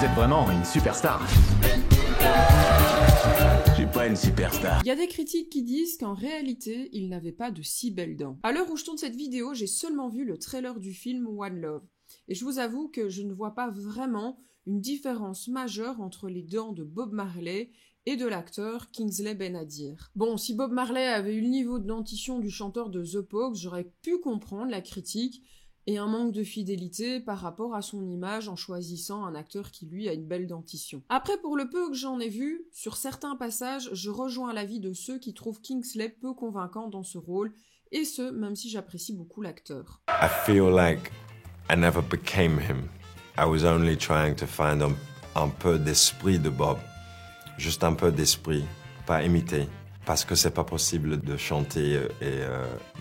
Vous êtes vraiment une superstar. Je suis pas une superstar. Il y a des critiques qui disent qu'en réalité, il n'avait pas de si belles dents. À l'heure où je tourne cette vidéo, j'ai seulement vu le trailer du film One Love. Et je vous avoue que je ne vois pas vraiment une différence majeure entre les dents de Bob Marley et de l'acteur Kingsley Ben-Adir. Bon, si Bob Marley avait eu le niveau de dentition du chanteur de The Pogues, j'aurais pu comprendre la critique et un manque de fidélité par rapport à son image en choisissant un acteur qui lui a une belle dentition. Après, pour le peu que j'en ai vu, sur certains passages, je rejoins l'avis de ceux qui trouvent Kingsley peu convaincant dans ce rôle, et ce, même si j'apprécie beaucoup l'acteur. I feel like I never became him. I was only trying to find un peu d'esprit de Bob. Juste un peu d'esprit, pas imiter. Parce que c'est pas possible de chanter et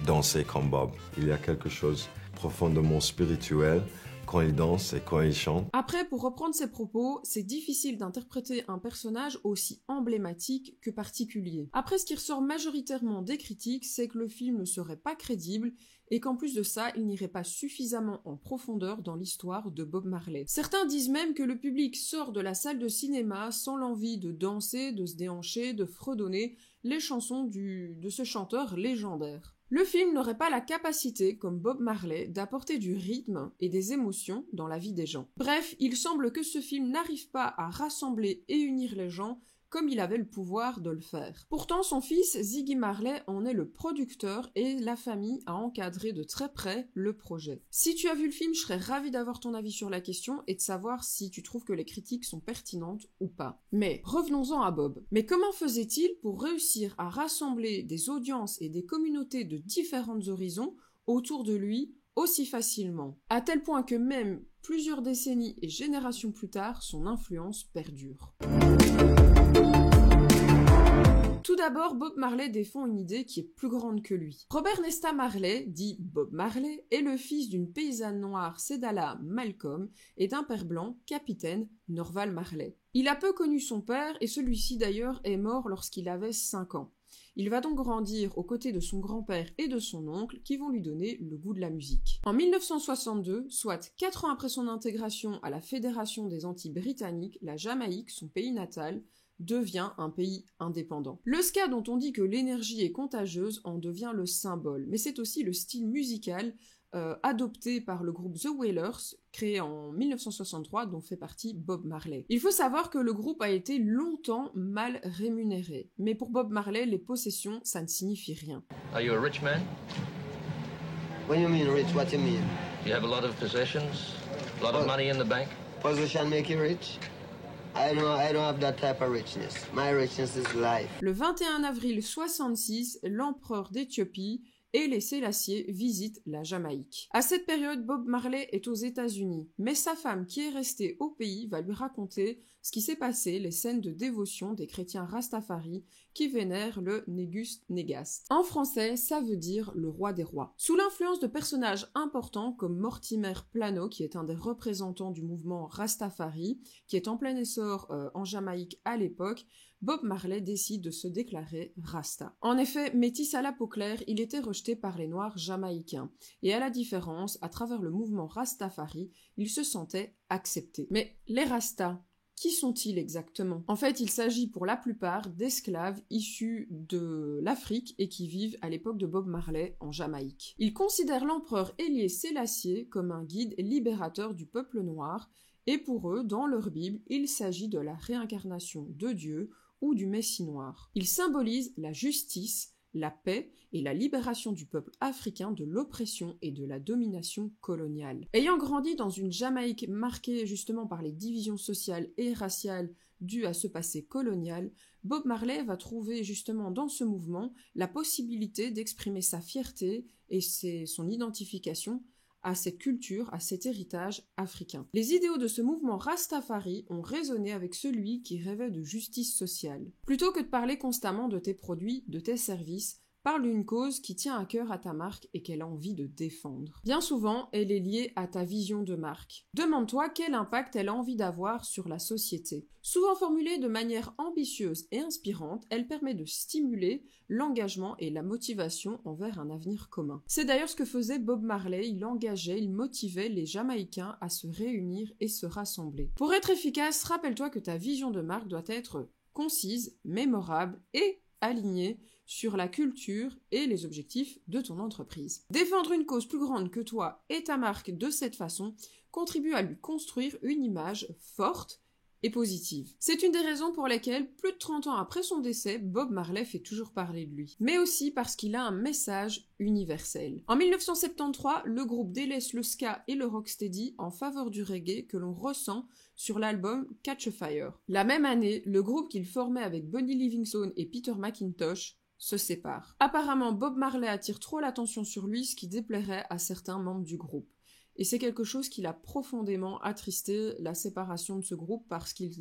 danser comme Bob. Il y a quelque chose profondément spirituel quand il danse et quand il chante. Après, pour reprendre ses propos, c'est difficile d'interpréter un personnage aussi emblématique que particulier. Après, ce qui ressort majoritairement des critiques, c'est que le film ne serait pas crédible et qu'en plus de ça, il n'irait pas suffisamment en profondeur dans l'histoire de Bob Marley. Certains disent même que le public sort de la salle de cinéma sans l'envie de danser, de se déhancher, de fredonner les chansons de ce chanteur légendaire. Le film n'aurait pas la capacité, comme Bob Marley, d'apporter du rythme et des émotions dans la vie des gens. Bref, il semble que ce film n'arrive pas à rassembler et unir les gens comme il avait le pouvoir de le faire. Pourtant, son fils, Ziggy Marley, en est le producteur et la famille a encadré de très près le projet. Si tu as vu le film, je serais ravie d'avoir ton avis sur la question et de savoir si tu trouves que les critiques sont pertinentes ou pas. Mais revenons-en à Bob. Mais comment faisait-il pour réussir à rassembler des audiences et des communautés de différents horizons autour de lui aussi facilement, à tel point que même plusieurs décennies et générations plus tard, son influence perdure. Tout d'abord, Bob Marley défend une idée qui est plus grande que lui. Robert Nesta Marley, dit Bob Marley, est le fils d'une paysanne noire, Cedala Malcolm, et d'un père blanc, capitaine Norval Marley. Il a peu connu son père, et celui-ci d'ailleurs est mort lorsqu'il avait 5 ans. Il va donc grandir aux côtés de son grand-père et de son oncle qui vont lui donner le goût de la musique. En 1962, soit 4 ans après son intégration à la Fédération des Antilles britanniques, la Jamaïque, son pays natal, devient un pays indépendant. Le ska dont on dit que l'énergie est contagieuse en devient le symbole, mais c'est aussi le style musical adopté par le groupe The Wailers, créé en 1963, dont fait partie Bob Marley. Il faut savoir que le groupe a été longtemps mal rémunéré, mais pour Bob Marley, les possessions, ça ne signifie rien. Are you a rich man? What do you mean rich? What do you mean? You have a lot of possessions? A lot of money in the bank? Position make you rich? I don't have that type of richness. My richness is life. Le 21 avril 66, l'empereur d'Éthiopie et les Sélassiés visitent la Jamaïque. À cette période, Bob Marley est aux États-Unis, mais sa femme qui est restée au pays va lui raconter ce qui s'est passé, les scènes de dévotion des chrétiens Rastafari qui vénèrent le Négus Négast. En français, ça veut dire le roi des rois. Sous l'influence de personnages importants comme Mortimer Plano, qui est un des représentants du mouvement Rastafari, qui est en plein essor en Jamaïque à l'époque, Bob Marley décide de se déclarer Rasta. En effet, métis à la peau claire, il était rejeté par les Noirs jamaïcains. Et à la différence, à travers le mouvement Rastafari, il se sentait accepté. Mais les Rastas, qui sont-ils exactement? En fait, il s'agit pour la plupart d'esclaves issus de l'Afrique et qui vivent à l'époque de Bob Marley en Jamaïque. Ils considèrent l'empereur Haïlé Sélassié comme un guide libérateur du peuple noir, et pour eux, dans leur Bible, il s'agit de la réincarnation de Dieu ou du Messie noir. Il symbolise la justice, la paix et la libération du peuple africain de l'oppression et de la domination coloniale. Ayant grandi dans une Jamaïque marquée justement par les divisions sociales et raciales dues à ce passé colonial, Bob Marley va trouver justement dans ce mouvement la possibilité d'exprimer sa fierté et son identification à cette culture, à cet héritage africain. Les idéaux de ce mouvement Rastafari ont résonné avec celui qui rêvait de justice sociale. Plutôt que de parler constamment de tes produits, de tes services, parle d'une cause qui tient à cœur à ta marque et qu'elle a envie de défendre. Bien souvent, elle est liée à ta vision de marque. Demande-toi quel impact elle a envie d'avoir sur la société. Souvent formulée de manière ambitieuse et inspirante, elle permet de stimuler l'engagement et la motivation envers un avenir commun. C'est d'ailleurs ce que faisait Bob Marley, il engageait, il motivait les Jamaïcains à se réunir et se rassembler. Pour être efficace, rappelle-toi que ta vision de marque doit être concise, mémorable et alignée sur la culture et les objectifs de ton entreprise. Défendre une cause plus grande que toi et ta marque de cette façon contribue à lui construire une image forte et positive. C'est une des raisons pour lesquelles, plus de 30 ans après son décès, Bob Marley fait toujours parler de lui. Mais aussi parce qu'il a un message universel. En 1973, le groupe délaisse le ska et le rocksteady en faveur du reggae que l'on ressent sur l'album Catch a Fire. La même année, le groupe qu'il formait avec Bonnie Livingstone et Peter McIntosh se sépare. Apparemment, Bob Marley attire trop l'attention sur lui, ce qui déplairait à certains membres du groupe. Et c'est quelque chose qui l'a profondément attristé, la séparation de ce groupe, parce qu'il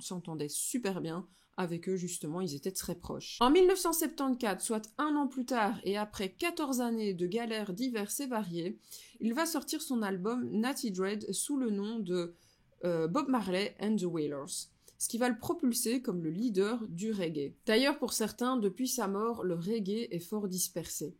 s'entendait super bien avec eux, justement, ils étaient très proches. En 1974, soit un an plus tard, et après 14 années de galères diverses et variées, il va sortir son album Natty Dread sous le nom de Bob Marley and the Wailers, ce qui va le propulser comme le leader du reggae. D'ailleurs, pour certains, depuis sa mort, le reggae est fort dispersé.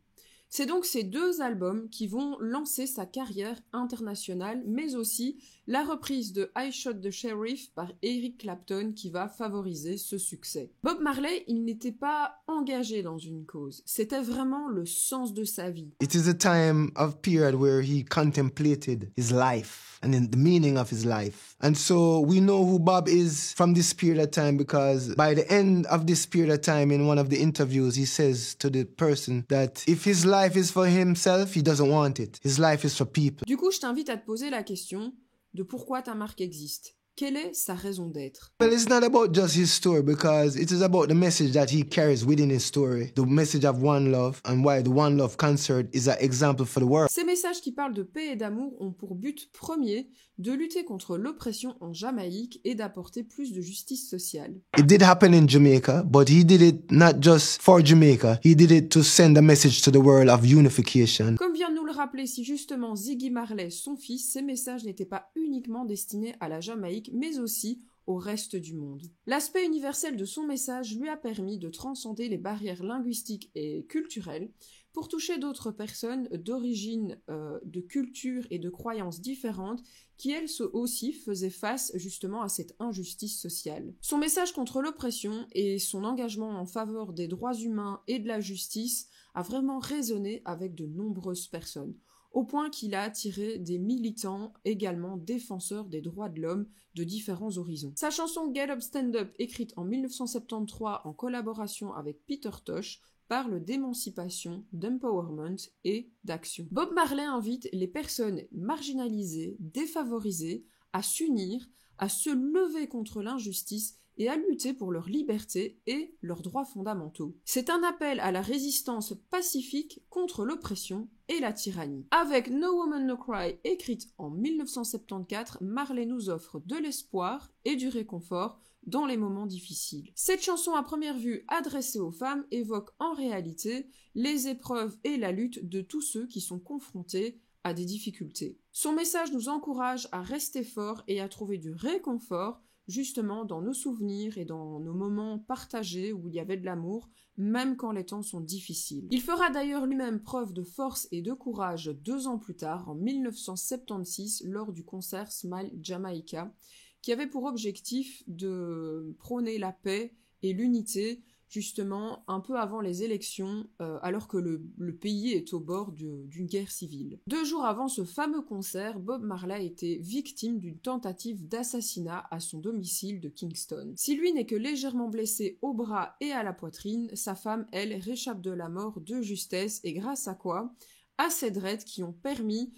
C'est donc ces deux albums qui vont lancer sa carrière internationale, mais aussi la reprise de I Shot the Sheriff par Eric Clapton qui va favoriser ce succès. Bob Marley, il n'était pas engagé dans une cause, c'était vraiment le sens de sa vie. It is a time of period where he contemplated his life and the meaning of his life. And so we know who Bob is from this period of time because by the end of this period of time in one of the interviews, he says to the person that if his life is for himself, he doesn't want it. His life is for people. Du coup, je t'invite à te poser la question de pourquoi ta marque existe. Quelle est sa raison d'être? Well, it's not about just his story because it is about the message that he carries within his story. The message of one love and why the One Love concert is an example for the world. Ces messages qui parlent de paix et d'amour ont pour but premier de lutter contre l'oppression en Jamaïque et d'apporter plus de justice sociale. It did happen in Jamaica, but he did it not just for Jamaica. He did it to send a message to the world of unification. Comme vient de nous le rappeler si justement Ziggy Marley, son fils, ces messages n'étaient pas uniquement destinés à la Jamaïque, mais aussi au reste du monde. L'aspect universel de son message lui a permis de transcender les barrières linguistiques et culturelles pour toucher d'autres personnes d'origine, de culture et de croyances différentes qui, elles aussi, faisaient face justement à cette injustice sociale. Son message contre l'oppression et son engagement en faveur des droits humains et de la justice a vraiment résonné avec de nombreuses personnes, au point qu'il a attiré des militants également défenseurs des droits de l'homme de différents horizons. Sa chanson Get Up Stand Up, écrite en 1973 en collaboration avec Peter Tosh, parle d'émancipation, d'empowerment et d'action. Bob Marley invite les personnes marginalisées, défavorisées, à s'unir, à se lever contre l'injustice et à lutter pour leur liberté et leurs droits fondamentaux. C'est un appel à la résistance pacifique contre l'oppression et la tyrannie. Avec No Woman No Cry, écrite en 1974, Marley nous offre de l'espoir et du réconfort dans les moments difficiles. Cette chanson à première vue adressée aux femmes évoque en réalité les épreuves et la lutte de tous ceux qui sont confrontés à des difficultés. Son message nous encourage à rester forts et à trouver du réconfort justement dans nos souvenirs et dans nos moments partagés où il y avait de l'amour, même quand les temps sont difficiles. Il fera d'ailleurs lui-même preuve de force et de courage 2 ans plus tard, en 1976, lors du concert Smile Jamaica, qui avait pour objectif de prôner la paix et l'unité, justement un peu avant les élections, alors que le pays est au bord d'une guerre civile. 2 jours avant ce fameux concert, Bob Marley a été victime d'une tentative d'assassinat à son domicile de Kingston. Si lui n'est que légèrement blessé au bras et à la poitrine, sa femme, elle, réchappe de la mort de justesse, et grâce à quoi? À ces dreads qui ont permis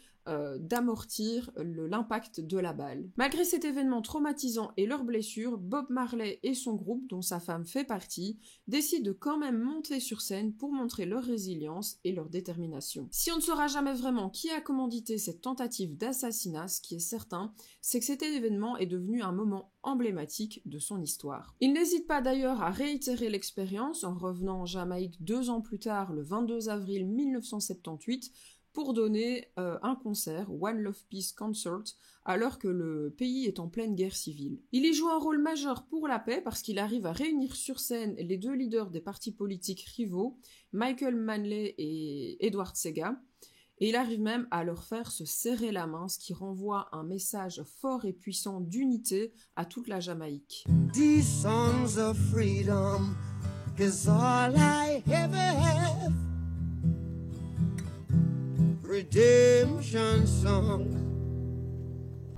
d'amortir l'impact de la balle. Malgré cet événement traumatisant et leurs blessures, Bob Marley et son groupe, dont sa femme fait partie, décident de quand même monter sur scène pour montrer leur résilience et leur détermination. Si on ne saura jamais vraiment qui a commandité cette tentative d'assassinat, ce qui est certain, c'est que cet événement est devenu un moment emblématique de son histoire. Il n'hésite pas d'ailleurs à réitérer l'expérience en revenant en Jamaïque 2 ans plus tard, le 22 avril 1978, pour donner un concert, One Love Peace Concert, alors que le pays est en pleine guerre civile. Il y joue un rôle majeur pour la paix parce qu'il arrive à réunir sur scène les 2 leaders des partis politiques rivaux, Michael Manley et Edward Sega, et il arrive même à leur faire se serrer la main, ce qui renvoie un message fort et puissant d'unité à toute la Jamaïque. These songs of freedom is all I ever have. Redemption Song.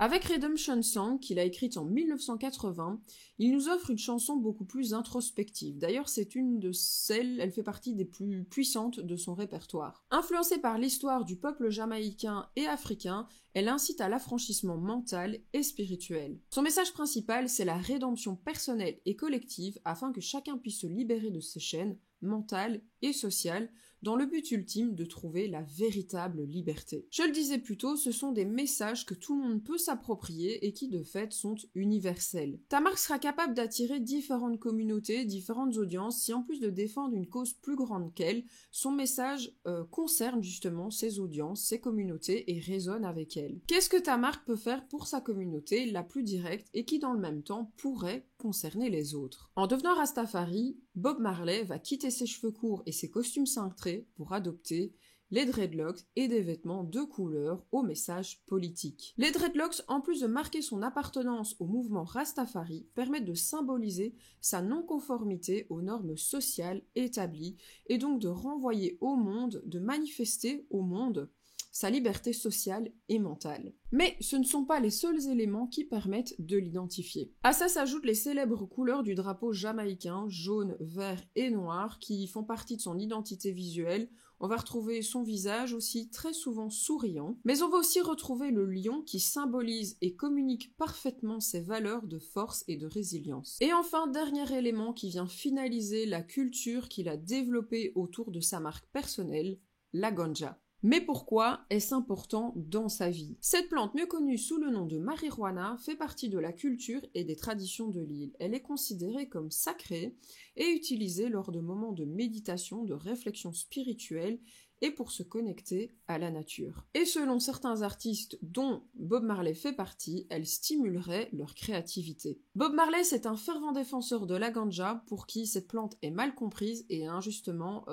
Avec Redemption Song, qu'il a écrite en 1980, il nous offre une chanson beaucoup plus introspective. D'ailleurs, c'est une de celles, elle fait partie des plus puissantes de son répertoire. Influencée par l'histoire du peuple jamaïcain et africain, elle incite à l'affranchissement mental et spirituel. Son message principal, c'est la rédemption personnelle et collective afin que chacun puisse se libérer de ses chaînes mentales et sociales, dans le but ultime de trouver la véritable liberté. Je le disais plus tôt, ce sont des messages que tout le monde peut s'approprier et qui de fait sont universels. Ta marque sera capable d'attirer différentes communautés, différentes audiences, si en plus de défendre une cause plus grande qu'elle, son message concerne justement ces audiences, ces communautés et résonne avec elles. Qu'est-ce que ta marque peut faire pour sa communauté la plus directe et qui dans le même temps pourrait concerner les autres? En devenant Rastafari, Bob Marley va quitter ses cheveux courts et ses costumes cintrés pour adopter les dreadlocks et des vêtements de couleur au message politique. Les dreadlocks, en plus de marquer son appartenance au mouvement Rastafari, permettent de symboliser sa non-conformité aux normes sociales établies et donc de renvoyer au monde, de manifester au monde sa liberté sociale et mentale. Mais ce ne sont pas les seuls éléments qui permettent de l'identifier. À ça s'ajoutent les célèbres couleurs du drapeau jamaïcain, jaune, vert et noir, qui font partie de son identité visuelle. On va retrouver son visage aussi très souvent souriant, mais on va aussi retrouver le lion qui symbolise et communique parfaitement ses valeurs de force et de résilience. Et enfin, dernier élément qui vient finaliser la culture qu'il a développée autour de sa marque personnelle, la ganja. Mais pourquoi est-ce important dans sa vie? Cette plante, mieux connue sous le nom de marijuana, fait partie de la culture et des traditions de l'île. Elle est considérée comme sacrée et utilisée lors de moments de méditation, de réflexion spirituelle et pour se connecter à la nature. Et selon certains artistes dont Bob Marley fait partie, elle stimulerait leur créativité. Bob Marley, c'est un fervent défenseur de la ganja pour qui cette plante est mal comprise et injustement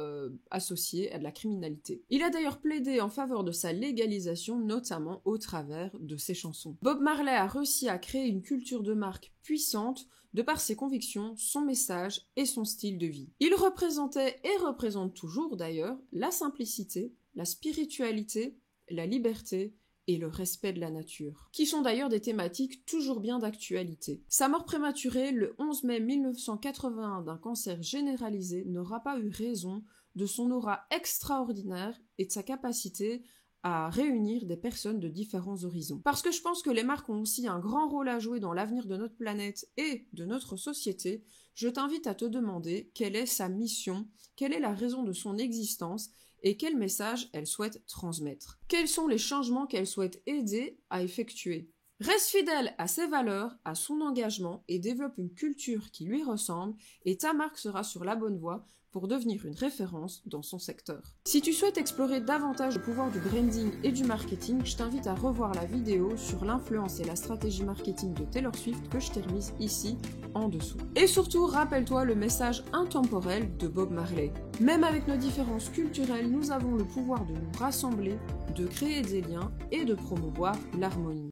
associée à de la criminalité. Il a d'ailleurs plaidé en faveur de sa légalisation, notamment au travers de ses chansons. Bob Marley a réussi à créer une culture de marque puissante de par ses convictions, son message et son style de vie. Il représentait et représente toujours d'ailleurs la simplicité, la spiritualité, la liberté et le respect de la nature, qui sont d'ailleurs des thématiques toujours bien d'actualité. Sa mort prématurée le 11 mai 1981 d'un cancer généralisé n'aura pas eu raison de son aura extraordinaire et de sa capacité à réunir des personnes de différents horizons. Parce que je pense que les marques ont aussi un grand rôle à jouer dans l'avenir de notre planète et de notre société, je t'invite à te demander quelle est sa mission, quelle est la raison de son existence et quel message elle souhaite transmettre. Quels sont les changements qu'elle souhaite aider à effectuer. Reste fidèle à ses valeurs, à son engagement et développe une culture qui lui ressemble et ta marque sera sur la bonne voie pour devenir une référence dans son secteur. Si tu souhaites explorer davantage le pouvoir du branding et du marketing, je t'invite à revoir la vidéo sur l'influence et la stratégie marketing de Taylor Swift que je t'ai remise ici en dessous. Et surtout, rappelle-toi le message intemporel de Bob Marley. Même avec nos différences culturelles, nous avons le pouvoir de nous rassembler, de créer des liens et de promouvoir l'harmonie.